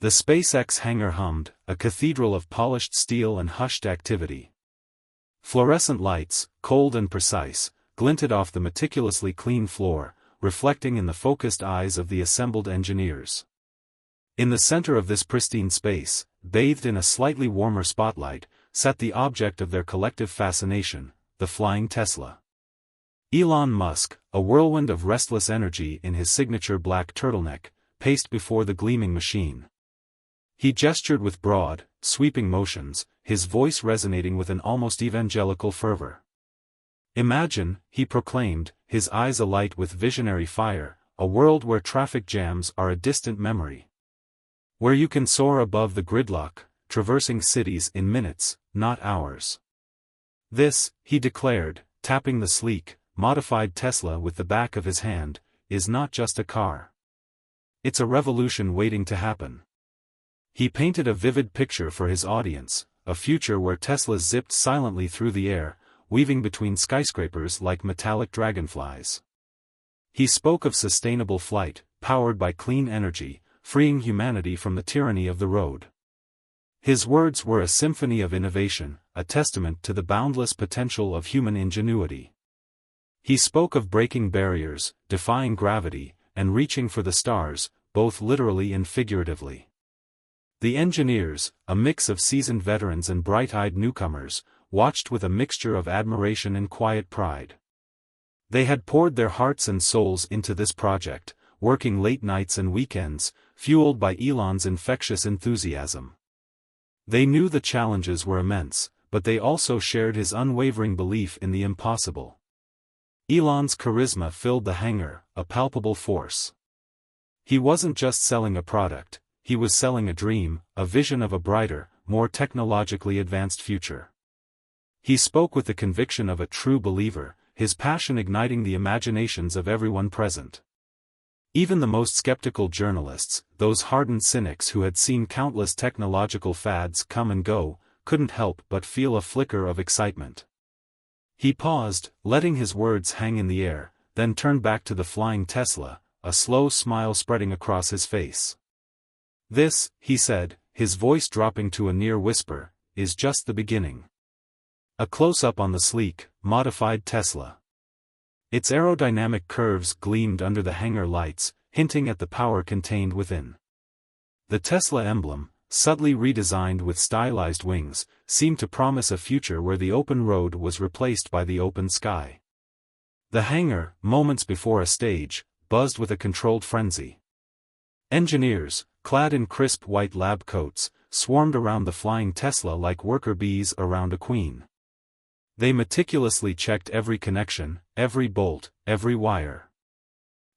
The SpaceX hangar hummed, a cathedral of polished steel and hushed activity. Fluorescent lights, cold and precise, glinted off the meticulously clean floor, reflecting in the focused eyes of the assembled engineers. In the center of this pristine space, bathed in a slightly warmer spotlight, sat the object of their collective fascination, the flying Tesla. Elon Musk, a whirlwind of restless energy in his signature black turtleneck, paced before the gleaming machine. He gestured with broad, sweeping motions, his voice resonating with an almost evangelical fervor. Imagine, he proclaimed, his eyes alight with visionary fire, a world where traffic jams are a distant memory. Where you can soar above the gridlock, traversing cities in minutes, not hours. This, he declared, tapping the sleek, modified Tesla with the back of his hand, is not just a car. It's a revolution waiting to happen. He painted a vivid picture for his audience, a future where Teslas zipped silently through the air, weaving between skyscrapers like metallic dragonflies. He spoke of sustainable flight, powered by clean energy, freeing humanity from the tyranny of the road. His words were a symphony of innovation, a testament to the boundless potential of human ingenuity. He spoke of breaking barriers, defying gravity, and reaching for the stars, both literally and figuratively. The engineers, a mix of seasoned veterans and bright-eyed newcomers, watched with a mixture of admiration and quiet pride. They had poured their hearts and souls into this project, working late nights and weekends, fueled by Elon's infectious enthusiasm. They knew the challenges were immense, but they also shared his unwavering belief in the impossible. Elon's charisma filled the hangar, a palpable force. He wasn't just selling a product, he was selling a dream, a vision of a brighter, more technologically advanced future. He spoke with the conviction of a true believer, his passion igniting the imaginations of everyone present. Even the most skeptical journalists, those hardened cynics who had seen countless technological fads come and go, couldn't help but feel a flicker of excitement. He paused, letting his words hang in the air, then turned back to the flying Tesla, a slow smile spreading across his face. This, he said, his voice dropping to a near whisper, is just the beginning. A close-up on the sleek, modified Tesla. Its aerodynamic curves gleamed under the hangar lights, hinting at the power contained within. The Tesla emblem, subtly redesigned with stylized wings, seemed to promise a future where the open road was replaced by the open sky. The hangar, moments before a stage, buzzed with a controlled frenzy. Engineers, clad in crisp white lab coats, swarmed around the flying Tesla like worker bees around a queen. They meticulously checked every connection, every bolt, every wire.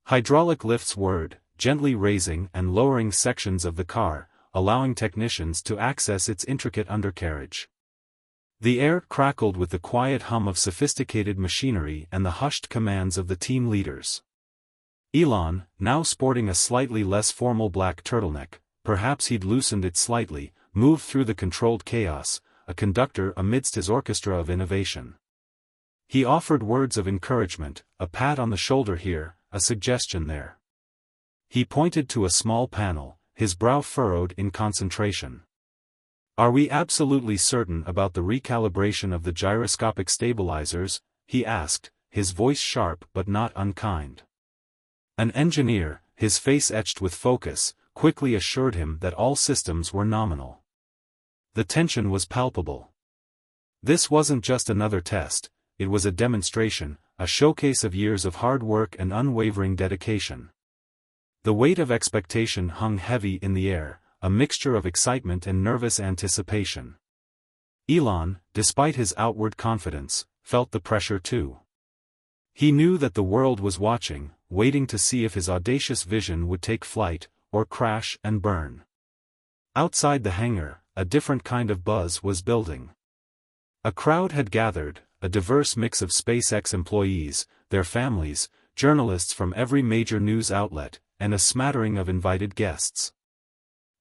Hydraulic lifts whirred, gently raising and lowering sections of the car, allowing technicians to access its intricate undercarriage. The air crackled with the quiet hum of sophisticated machinery and the hushed commands of the team leaders. Elon, now sporting a slightly less formal black turtleneck, perhaps he'd loosened it slightly, moved through the controlled chaos, a conductor amidst his orchestra of innovation. He offered words of encouragement, a pat on the shoulder here, a suggestion there. He pointed to a small panel, his brow furrowed in concentration. "Are we absolutely certain about the recalibration of the gyroscopic stabilizers?" he asked, his voice sharp but not unkind. An engineer, his face etched with focus, quickly assured him that all systems were nominal. The tension was palpable. This wasn't just another test, it was a demonstration, a showcase of years of hard work and unwavering dedication. The weight of expectation hung heavy in the air, a mixture of excitement and nervous anticipation. Elon, despite his outward confidence, felt the pressure too. He knew that the world was watching, waiting to see if his audacious vision would take flight, or crash and burn. Outside the hangar, a different kind of buzz was building. A crowd had gathered, a diverse mix of SpaceX employees, their families, journalists from every major news outlet, and a smattering of invited guests.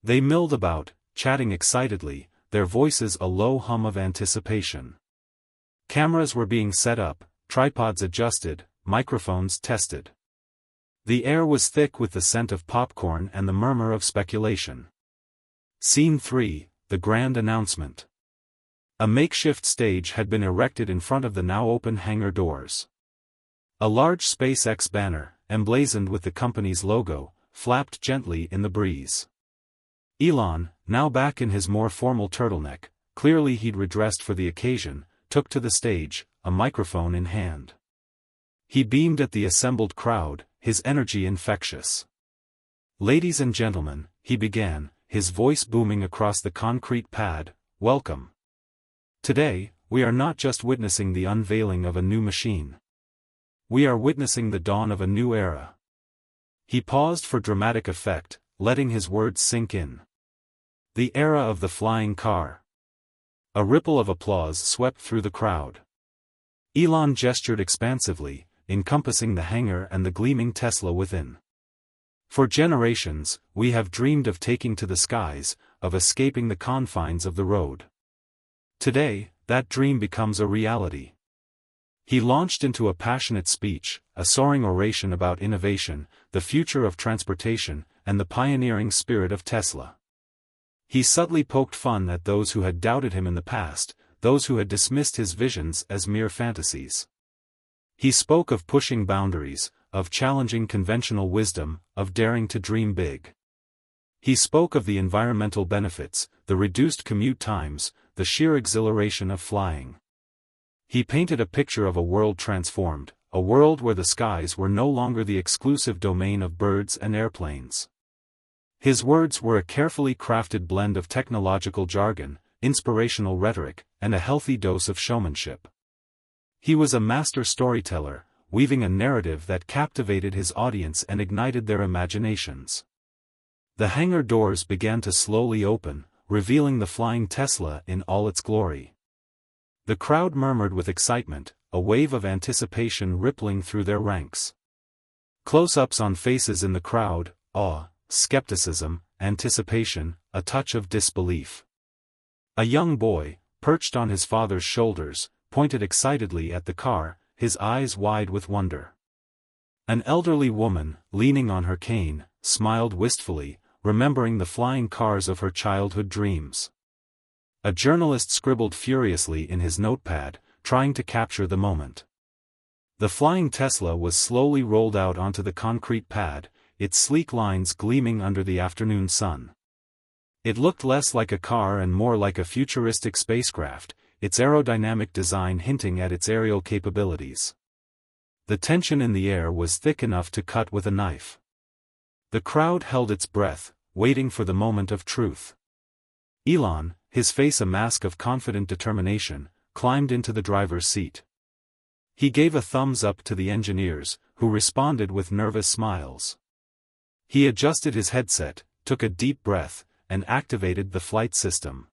They milled about, chatting excitedly, their voices a low hum of anticipation. Cameras were being set up, tripods adjusted, microphones tested. The air was thick with the scent of popcorn and the murmur of speculation. Scene 3, the grand announcement. A makeshift stage had been erected in front of the now open hangar doors. A large SpaceX banner, emblazoned with the company's logo, flapped gently in the breeze. Elon, now back in his more formal turtleneck, clearly he'd redressed for the occasion, took to the stage, a microphone in hand. He beamed at the assembled crowd, his energy infectious. "Ladies and gentlemen," he began, his voice booming across the concrete pad, "welcome. Today, we are not just witnessing the unveiling of a new machine. We are witnessing the dawn of a new era." He paused for dramatic effect, letting his words sink in. The era of the flying car. A ripple of applause swept through the crowd. Elon gestured expansively, encompassing the hangar and the gleaming Tesla within. "For generations, we have dreamed of taking to the skies, of escaping the confines of the road. Today, that dream becomes a reality." He launched into a passionate speech, a soaring oration about innovation, the future of transportation, and the pioneering spirit of Tesla. He subtly poked fun at those who had doubted him in the past, those who had dismissed his visions as mere fantasies. He spoke of pushing boundaries, of challenging conventional wisdom, of daring to dream big. He spoke of the environmental benefits, the reduced commute times, the sheer exhilaration of flying. He painted a picture of a world transformed, a world where the skies were no longer the exclusive domain of birds and airplanes. His words were a carefully crafted blend of technological jargon, inspirational rhetoric, and a healthy dose of showmanship. He was a master storyteller, weaving a narrative that captivated his audience and ignited their imaginations. The hangar doors began to slowly open, revealing the flying Tesla in all its glory. The crowd murmured with excitement, a wave of anticipation rippling through their ranks. Close-ups on faces in the crowd, awe, skepticism, anticipation, a touch of disbelief. A young boy, perched on his father's shoulders, pointed excitedly at the car, his eyes wide with wonder. An elderly woman, leaning on her cane, smiled wistfully, remembering the flying cars of her childhood dreams. A journalist scribbled furiously in his notepad, trying to capture the moment. The flying Tesla was slowly rolled out onto the concrete pad, its sleek lines gleaming under the afternoon sun. It looked less like a car and more like a futuristic spacecraft, its aerodynamic design hinting at its aerial capabilities. The tension in the air was thick enough to cut with a knife. The crowd held its breath, waiting for the moment of truth. Elon, his face a mask of confident determination, climbed into the driver's seat. He gave a thumbs up to the engineers, who responded with nervous smiles. He adjusted his headset, took a deep breath, and activated the flight system.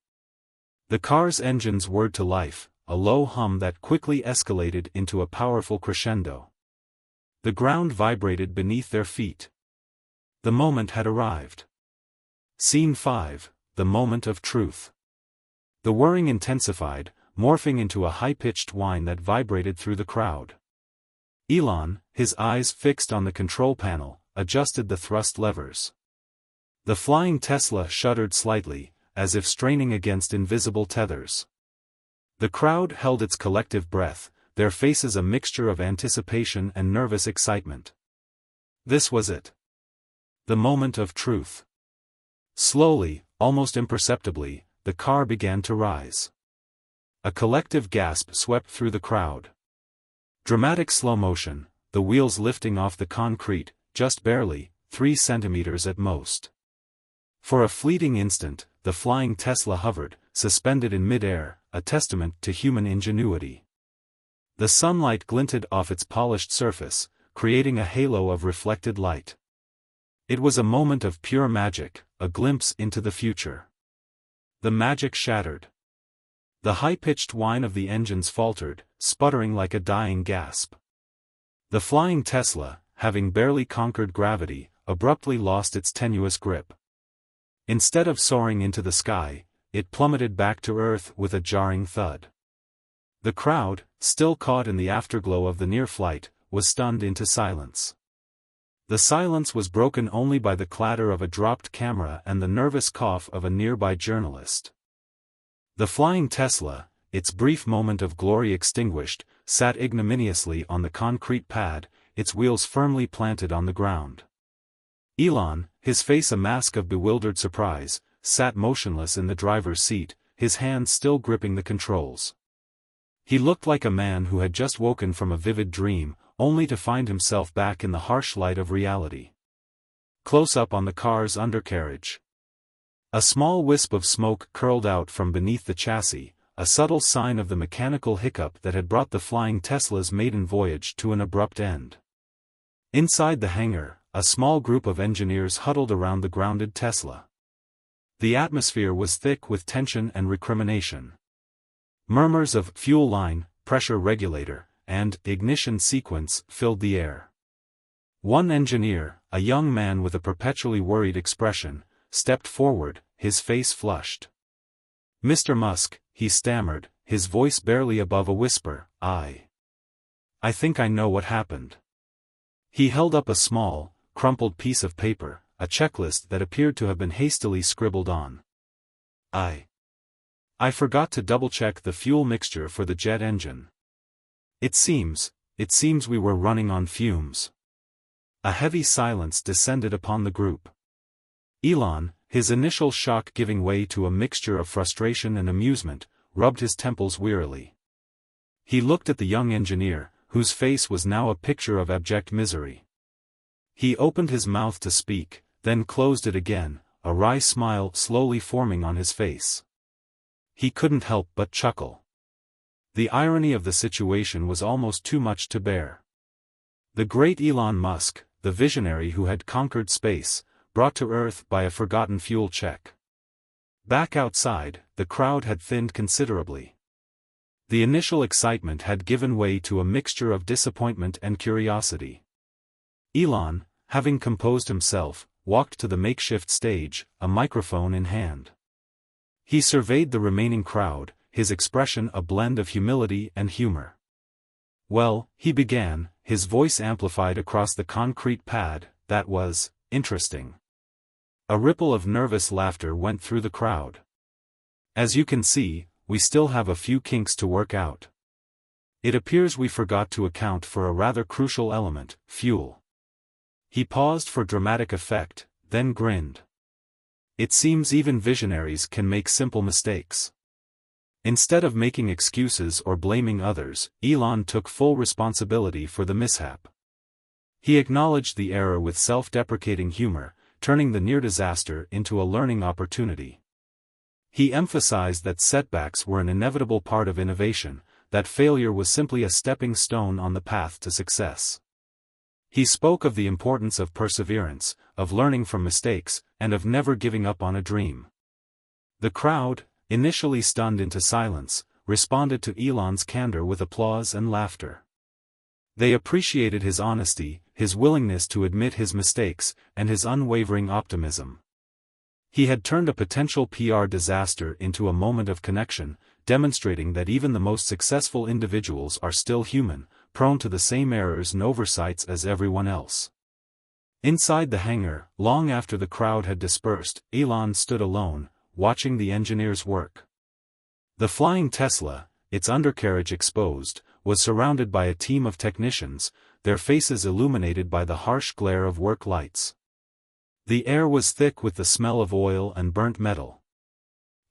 The car's engines whirred to life, a low hum that quickly escalated into a powerful crescendo. The ground vibrated beneath their feet. The moment had arrived. Scene 5, the moment of truth. The whirring intensified, morphing into a high-pitched whine that vibrated through the crowd. Elon, his eyes fixed on the control panel, adjusted the thrust levers. The flying Tesla shuddered slightly, as if straining against invisible tethers. The crowd held its collective breath, their faces a mixture of anticipation and nervous excitement. This was it. The moment of truth. Slowly, almost imperceptibly, the car began to rise. A collective gasp swept through the crowd. Dramatic slow motion, the wheels lifting off the concrete, just barely, 3 centimeters at most. For a fleeting instant, the flying Tesla hovered, suspended in mid-air, a testament to human ingenuity. The sunlight glinted off its polished surface, creating a halo of reflected light. It was a moment of pure magic, a glimpse into the future. The magic shattered. The high-pitched whine of the engines faltered, sputtering like a dying gasp. The flying Tesla, having barely conquered gravity, abruptly lost its tenuous grip. Instead of soaring into the sky, it plummeted back to Earth with a jarring thud. The crowd, still caught in the afterglow of the near flight, was stunned into silence. The silence was broken only by the clatter of a dropped camera and the nervous cough of a nearby journalist. The flying Tesla, its brief moment of glory extinguished, sat ignominiously on the concrete pad, its wheels firmly planted on the ground. Elon, his face a mask of bewildered surprise, sat motionless in the driver's seat, his hands still gripping the controls. He looked like a man who had just woken from a vivid dream, only to find himself back in the harsh light of reality. Close up on the car's undercarriage. A small wisp of smoke curled out from beneath the chassis, a subtle sign of the mechanical hiccup that had brought the flying Tesla's maiden voyage to an abrupt end. Inside the hangar, a small group of engineers huddled around the grounded Tesla. The atmosphere was thick with tension and recrimination. Murmurs of fuel line, pressure regulator, and ignition sequence filled the air. One engineer, a young man with a perpetually worried expression, stepped forward, his face flushed. "Mr. Musk," he stammered, his voice barely above a whisper, I think I know what happened." He held up a small, crumpled piece of paper, a checklist that appeared to have been hastily scribbled on. I forgot to double-check the fuel mixture for the jet engine. It seems we were running on fumes." A heavy silence descended upon the group. Elon, his initial shock giving way to a mixture of frustration and amusement, rubbed his temples wearily. He looked at the young engineer, whose face was now a picture of abject misery. He opened his mouth to speak, then closed it again, a wry smile slowly forming on his face. He couldn't help but chuckle. The irony of the situation was almost too much to bear. The great Elon Musk, the visionary who had conquered space, brought to Earth by a forgotten fuel check. Back outside, the crowd had thinned considerably. The initial excitement had given way to a mixture of disappointment and curiosity. Elon, having composed himself, walked to the makeshift stage, a microphone in hand. He surveyed the remaining crowd, his expression a blend of humility and humor. "Well," he began, his voice amplified across the concrete pad, "that was interesting." A ripple of nervous laughter went through the crowd. "As you can see, we still have a few kinks to work out. It appears we forgot to account for a rather crucial element, fuel." He paused for dramatic effect, then grinned. "It seems even visionaries can make simple mistakes." Instead of making excuses or blaming others, Elon took full responsibility for the mishap. He acknowledged the error with self-deprecating humor, turning the near disaster into a learning opportunity. He emphasized that setbacks were an inevitable part of innovation, that failure was simply a stepping stone on the path to success. He spoke of the importance of perseverance, of learning from mistakes, and of never giving up on a dream. The crowd, initially stunned into silence, responded to Elon's candor with applause and laughter. They appreciated his honesty, his willingness to admit his mistakes, and his unwavering optimism. He had turned a potential PR disaster into a moment of connection, demonstrating that even the most successful individuals are still human, prone to the same errors and oversights as everyone else. Inside the hangar, long after the crowd had dispersed, Elon stood alone, watching the engineers work. The flying Tesla, its undercarriage exposed, was surrounded by a team of technicians, their faces illuminated by the harsh glare of work lights. The air was thick with the smell of oil and burnt metal.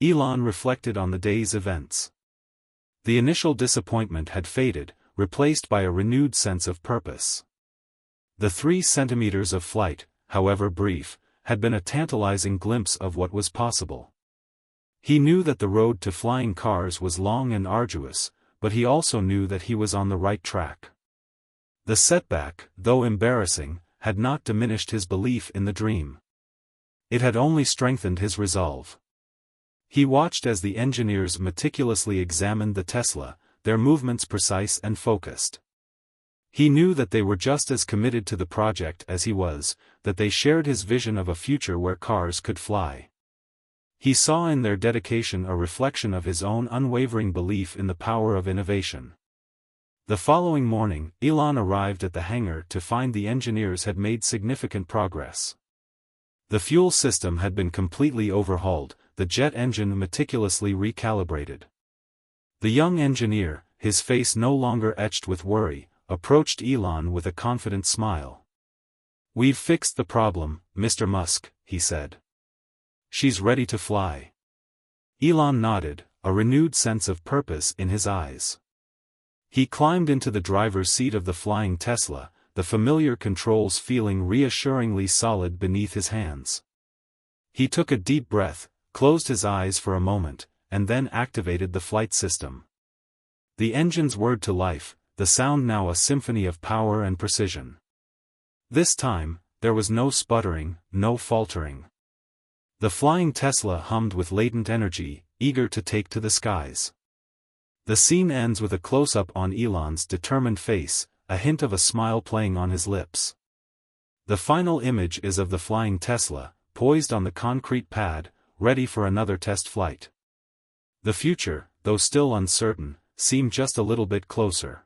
Elon reflected on the day's events. The initial disappointment had faded, replaced by a renewed sense of purpose. The 3 centimeters of flight, however brief, had been a tantalizing glimpse of what was possible. He knew that the road to flying cars was long and arduous, but he also knew that he was on the right track. The setback, though embarrassing, had not diminished his belief in the dream. It had only strengthened his resolve. He watched as the engineers meticulously examined the Tesla, their movements precise and focused. He knew that they were just as committed to the project as he was, that they shared his vision of a future where cars could fly. He saw in their dedication a reflection of his own unwavering belief in the power of innovation. The following morning, Elon arrived at the hangar to find the engineers had made significant progress. The fuel system had been completely overhauled, the jet engine meticulously recalibrated. The young engineer, his face no longer etched with worry, approached Elon with a confident smile. "We've fixed the problem, Mr. Musk," he said. "She's ready to fly." Elon nodded, a renewed sense of purpose in his eyes. He climbed into the driver's seat of the flying Tesla, the familiar controls feeling reassuringly solid beneath his hands. He took a deep breath, closed his eyes for a moment, and then activated the flight system. The engines whirred to life, the sound now a symphony of power and precision. This time, there was no sputtering, no faltering. The flying Tesla hummed with latent energy, eager to take to the skies. The scene ends with a close-up on Elon's determined face, a hint of a smile playing on his lips. The final image is of the flying Tesla, poised on the concrete pad, ready for another test flight. The future, though still uncertain, seemed just a little bit closer.